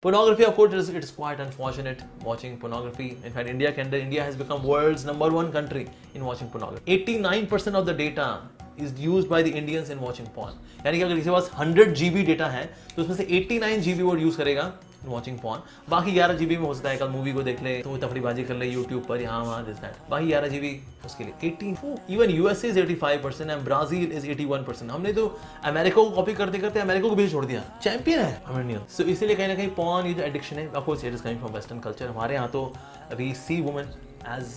Pornography, of course, it is quite unfortunate watching pornography. In fact, India has become world's #1 country in watching pornography. 89% of the data is used by the Indians in watching porn. यानी कि अगर किसी के पास 100 GB data है तो उसमें से 89 GB वो यूज करेगा वॉचिंग पॉर्न, बाकी 11 GB में हो सकता है कल मूवी को देख ले तो तफरीबाजी कर ले यूट्यूब पर यहाँ वहाँ दिस दैट, बाकी 11 GB उसके लिए 18 even USA is 85% and Brazil is 81%। हमने तो अमेरिका को कॉपी करते करते अमेरिका को भी छोड़ दिया, चैंपियन है अमेरिकन। सो इसीलिए कहीं ना कहीं पॉर्न ये जो एडिक्शन है, of course it is coming from western culture. हमारे यहाँ तो we see women as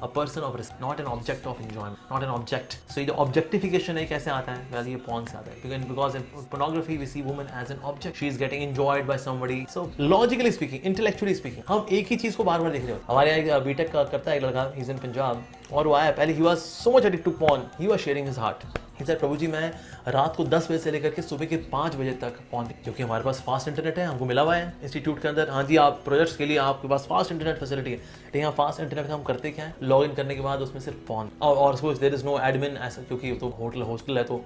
a person of risk, not an object of enjoyment, not an object. So the objectification है कैसे आता है? Well, ये porn से आता है because in pornography we see woman as an object. She is getting enjoyed by somebody. So logically speaking, intellectually speaking, हम एक ही चीज को बार बार देख रहे होते हैं। हमारे यहाँ बीटेक करता है एक लड़का, he's in पंजाब, और वो आया पहले he was so much addicted to porn, he was sharing his heart. He said, प्रभु जी मैं रात को 10 बजे से लेकर के सुबह के 5 बजे तक पॉन, क्योंकि हमारे पास फास्ट इंटरनेट है, हमको मिला हुआ है इंस्टीट्यूट के अंदर। हाँ जी, आप प्रोजेक्ट्स के लिए आपके पास फास्ट इंटरनेट फैसिलिटी है, लेकिन यहाँ फास्ट इंटरनेट में हम करते क्या है, लॉग इन करने के बाद उसमें सिर्फ पॉन और suppose there is no admin ऐसा, क्योंकि तो हॉस्टल है तो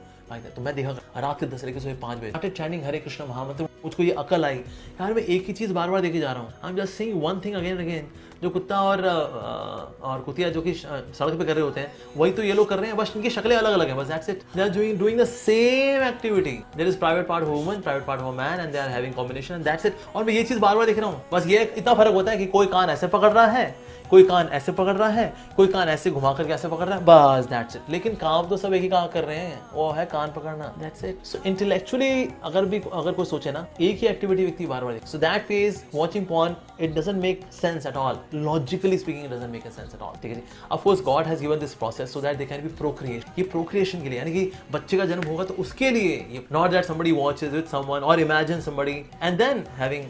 मैं देखा रात के 10 से लेकर सुबह 5 बजे स्टार्टेड चैंटिंग हरे कृष्ण महामंत्र। मुझको ये अकल आई यार मैं एक ही चीज़ बार बार देखे जा रहा हूँ, I am just seeing one thing again and again. जो कुत्ता और कुतिया जो कि सड़क पे कर रहे होते हैं वही तो ये लोग कर रहे हैं, बस इनकी शक्लें अलग अलग हैं, बस that's it. They are doing the same activity, there is private part of woman, private part of man and they are having combination and that's it. और मैं ये चीज़ बार बार देख रहा हूँ, बस ये इतना फर्क होता है कि कोई कान ऐसे पकड़ रहा है, कोई कान ऐसे पकड़ रहा है, कोई कान ऐसे घुमा करके ऐसे पकड़ रहा है, बस दैट्स इट। लेकिन काम तो सब एक ही काम कर रहे हैं, वो है कान पकड़ना, दैट्स इट। सो इंटेलेक्चुअली अगर कोई सोचे ना एक ही एक्टिविटी व्यक्ति बार बार, so that phase watching porn it doesn't make sense at all, logically speaking it doesn't make sense at all. ठीक है जी, of course God has given this process so that they can be procreate, ये procreation के लिए, यानी कि बच्चे का जन्म होगा तो उसके लिए, ये not that somebody watches with someone और imagine somebody and then having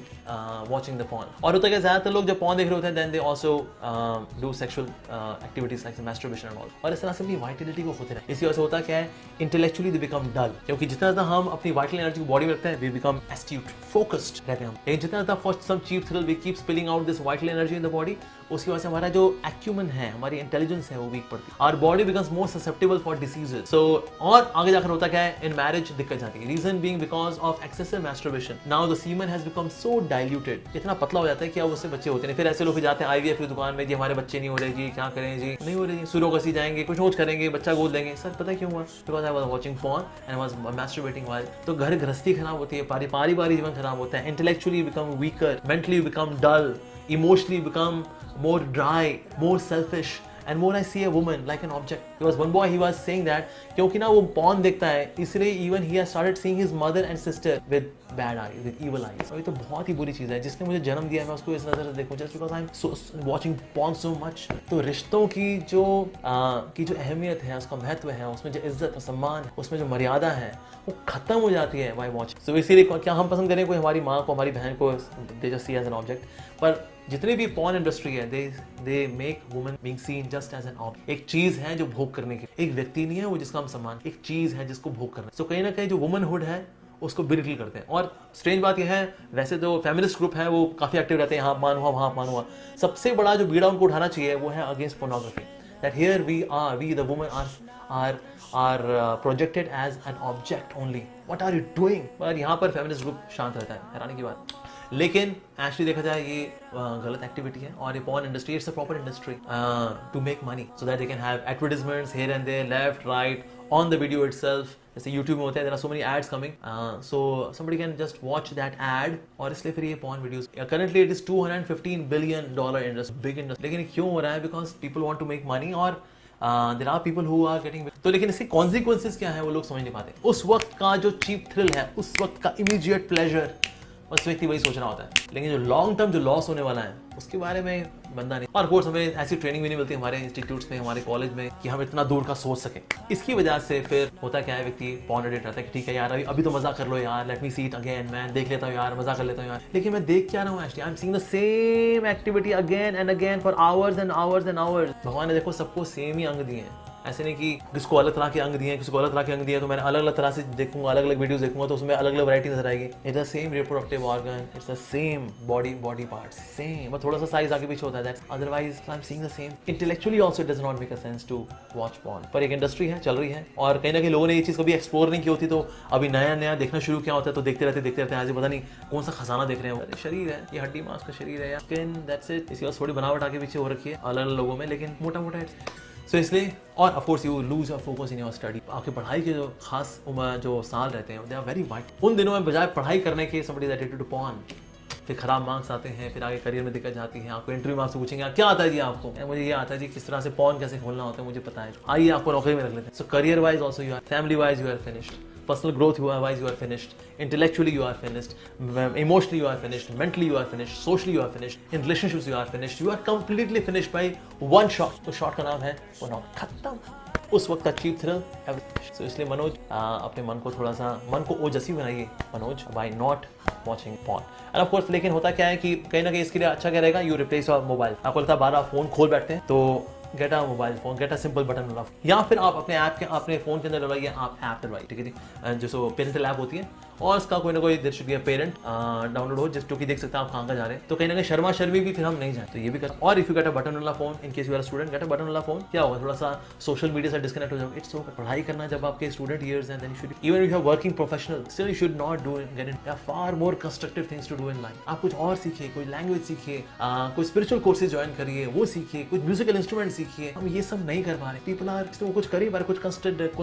watching the porn। और होता है कि ज्यादातर लोग जब porn देख रहे होते हैं then they also do sexual activities like masturbation and all, और इस तरह से अपनी vitality को खोते हैं। इसी वजह से होता क्या है, intellectually they become dull, क्योंकि जितना ज़्यादा हम अपनी vital energy को बॉडी में रखते हैं we become astute, focused रहते हैं हम। लेकिन जितना ज़्यादा for some cheap thrill we keep spilling out this vital energy in the body, उसकी वजह से हमारा जो acumen है, हमारी intelligence है वो weak पड़ती है, our body becomes more susceptible for diseases। So और आगे जाकर होता क्या है, in marriage दिक्कत जाती है, reason being because of excessive masturbation। Now the semen has become so diluted, इतना पतला हो जाता है कि अब उससे बच्चे होते नहीं। फिर ऐसे लोग जाते हैं आईवीएफ की दुकान में, जी हमारे बच्चे नहीं हो रहे जी, क्या करें जी, नहीं हो रहे जी, सुरोगसी जाएंगे, कुछ और करेंगे, बच्चा गोद लेंगे। सर पता क्यों हुआ, because I was watching porn and was masturbating while। तो घर गृहस्थी खराब होती है, पारिवारिक जीवन खराब होता है, intellectually become weaker, mentally become dull, emotionally become more dry, more selfish and more I see a woman like an object। Because one boy he was saying that क्योंकि ना वो porn देखता है इसलिए even he has started seeing his mother and sister with bad eyes, with evil eyes। और ये तो बहुत ही बुरी चीज़ है, जिसने मुझे जन्म दिया मैं उसको इस नज़र से देखूँ just because I am so watching porn so much। तो रिश्तों की जो अहमियत है, उसका महत्व है, उसमें जो इज्जत और सम्मान, उसमें जो मर्यादा है वो खत्म हो जाती है by watching। So इसीलिए क्या हम पसंद करें कोई हमारी माँ को, हमारी बहन को they just see as an object, पर जितनी भी पॉर्न इंडस्ट्री है they make women being seen just as an object, एक चीज है जो भोग करने की, एक व्यक्ति नहीं है वो जिसका हम सम्मान, एक चीज है जिसको भोग करना। सो कहीं ना कहीं जो वुमनहुड है उसको बिरिटल करते हैं। और स्ट्रेंज बात यह है, वैसे तो फेमिनिस्ट ग्रुप है वो काफी एक्टिव रहते हैं, यहाँ मान हुआ वहाँ मान हुआ, सबसे बड़ा जो बीड़ा उनको उठाना चाहिए वो है against pornography, that here we the women are projected as an object only, what are you doing। पर यहाँ पर फेमिनिस्ट ग्रुप शांत रहता है, हैरानी की बात। लेकिन एक्चुअली देखा जाए ये गलत एक्टिविटी है, और ये porn industry it's a proper industry to make money so that they can have advertisements here and there, left right on the video itself. जैसे यूट्यूब में होता है, there are so many ads coming, so somebody can just watch that ad, और इसलिए फिर ये porn videos currently it is $215 billion industry, big industry. लेकिन क्यों हो रहा है, because people want to make money, और there are people who are getting. तो लेकिन इसके कॉन्सिक्वेंसेस क्या है वो लोग समझ नहीं पाते। उस वक्त का जो चीप थ्रिल है, उस वक्त का इमीडिएट प्लेजर, बस व्यक्ति वही सोच रहा होता है, लेकिन जो लॉन्ग टर्म जो लॉस होने वाला है उसके बारे में बंदा नहीं। और कोर्स हमें ऐसी ट्रेनिंग भी नहीं मिलती हमारे इंस्टीट्यूट्स में, हमारे कॉलेज में, कि हम इतना दूर का सोच सकें। इसकी वजह से फिर होता क्या है, व्यक्ति पॉर्न एडिक्ट रहता है कि ठीक है यार अभी तो मजा कर लो यार, let me see it again, मैं देख लेता हूँ यार, मजा कर लेता हूँ यार। लेकिन मैं देख क्या रहा हूँ, actually I am seeing the same activity again and again for hours and hours and hours. भगवान ने देखो सबको सेम ही अंग दिए हैं, ऐसे नहीं कि किसको अलग तरह के अंग दिए, किसको अलग तरह के अंग दिए तो मैंने अलग अलग तरह से देखूंगा, अलग अलग वीडियोस देखूंगा तो उसमें अलग अलग वैरायटी नजर आएगी। It's the same reproductive organ, it's the same body parts, same, but थोड़ा सा साइज आगे पीछे होता है। Otherwise I am seeing the same. Intellectually also it does not make a sense to watch porn, पर एक इंडस्ट्री है, चल रही है, और कहीं ना कहीं लोगों ने ये चीज़ कभी एक्सप्लोर नहीं की होती, तो अभी नया नया देखना शुरू किया होता है, तो देखते रहते आज पता नहीं कौन सा खजाना देख रहे हैं। शरीर है, ये हड्डी मांस का शरीर है, स्किन, दैट्स इट। इसके बाद थोड़ी बनावट आगे पीछे हो रखी है अलग अलग लोगों में, लेकिन मोटा मोटा है। सो इसलिए, और of course you lose your focus in your study. आपकी पढ़ाई के जो खास जो साल रहते हैं दे आर वेरी वाइट। उन दिनों में बजाय पढ़ाई करने के somebody is addicted to porn, फिर खराब मार्क्स आते हैं, फिर आगे करियर में दिक्कत जाती है। आपको इंटरव्यू में आपसे पूछेंगे क्या आता है जी आपको, मुझे ये आता है जी किस तरह से पॉर्न कैसे खोलना होता है मुझे पता है, आइए आपको नौकरी में रख लेते हैं। So career wise also you are, family wise you are finished, personal growth wise you are finished, intellectually you are finished, emotionally you are finished, mentally you are finished, socially you are finished, in relationships you are finished, you are completely finished by one shot। तो shot का नाम है porn, खत्म। उस वक्त का cheap thrill everything. सो इसलिए मनोज अपने मन को थोड़ा सा, मन को ओजस्वी बनाइए Manoj by not watching porn. And of course लेकिन होता क्या है कि कहीं ना कहीं इसके लिए अच्छा क्या रहेगा, यू रिप्लेस योर मोबाइल। आपको लगता है बार आप फोन खोल बैठते हैं, तो get a mobile phone, get a simple button वाला, या फिर आप अपने ऐप के अपने फोन के अंदर डलवाइए आप ऐप डलवाइए, ठीक है जी, जो पेरेंटल ऐप होती है, और उसका कोई ना कोई there should be a parent download हो जिस जो कि देख सकते हैं आप कहाँ जा रहे हैं। तो कहीं ना कहीं शर्मा शर्मी भी फिर हम नहीं जाए, तो ये भी कर। और if you get a button वाला phone, in case you are student, get a button वाला फोन, क्या होगा, थोड़ा सा सोशल मीडिया से डिस्कनेक्ट हो जाओगे। इट्स ओके, पढ़ाई करना जब आपके स्टूडेंट ईयर्स हैं, then you should, even if you are working professional, still you should not do get in, there are far more constructive things to do in life. आप कुछ और सीखिए, कोई लैंग्वेज सीखिए, कोई स्पिरिचुअल कोर्सेज ज्वाइन करिए, वो सीखिए, कुछ म्यूजिकल इंस्ट्रूमेंट सीखिए। हम ये सब नहीं कर पा रहे। पीपल आर कुछ कर ही पा रहे,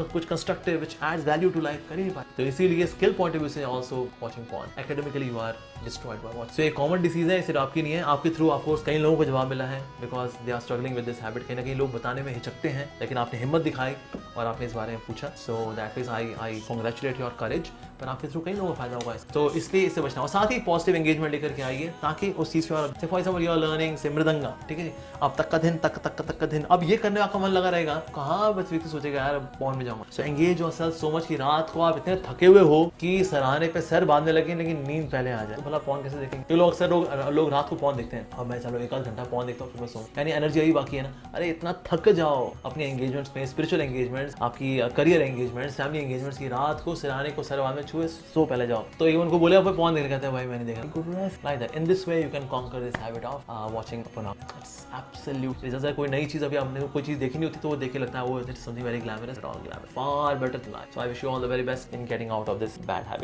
कुछ constructive which adds value to life कर ही नहीं पा रहे। तो इसीलिए स्किल पॉइंट ऑफ व्यू से also watching porn, academically you are destroyed by watching। So ये कॉमन डिसीज है, सिर्फ आपकी नहीं है, आपके थ्रू ऑफ कोर्स कई लोगों को जवाब मिला है, because they are struggling with this habit. कहीं ना कहीं लोग बताने में हिचकते हैं, लेकिन आपने हिम्मत दिखाई और आपने इस बारे में पूछा। So that is I congratulate your करेज। पर आपके थ्रू कई लोगों को फायदा होगा, तो इसलिए इससे बचना। और साथ ही पॉजिटिव एंगेजमेंट लेकर के आइए, ताकि उस चीज से for example you are learning से मृदंगा, ठीक है, अब तक का दिन तक का दिन, अब ये करने आपका मन लगा रहेगा, कहाँ बस व्यक्ति सोचेगा यार पॉर्न में जाऊंगा। सो एंगेज योरसेल्फ सो मच कि रात को आप इतने थके हुए हो कि सराहने पे सर बांधने लगे, लेकिन नींद पहले आ जाए। तो भला पॉर्न कैसे देखेंगे? लोग अक्सर लोग रात को पॉर्न देखते हैं, अब मैं चलो 1 आध घंटा पॉर्न देखता हूँ फिर मैं सोऊं, यानी एनर्जी अभी बाकी है ना। अरे इतना थक जाओ अपने एंगेजमेंट्स में, स्पिरिचुअल एंगेजमेंट्स, आपकी करियर एंगेजमेंट्स, फैमिली एंगेजमेंट्स की, रात को सराहने को सर बांधने छुए सो पहले जाओ। तो ये उनको बोले आप पॉर्न देख कहते हैं भाई मैंने देखा, like that. In this way you can conquer this habit of watching porn। It's absolutely, जैसे कोई नई चीज अभी आपने कोई चीज देखी नहीं होती तो वो देख के लगता है वो it's something very glamorous, it all glamorous, far better than life. So I wish you all the very best in getting out of this bad habit.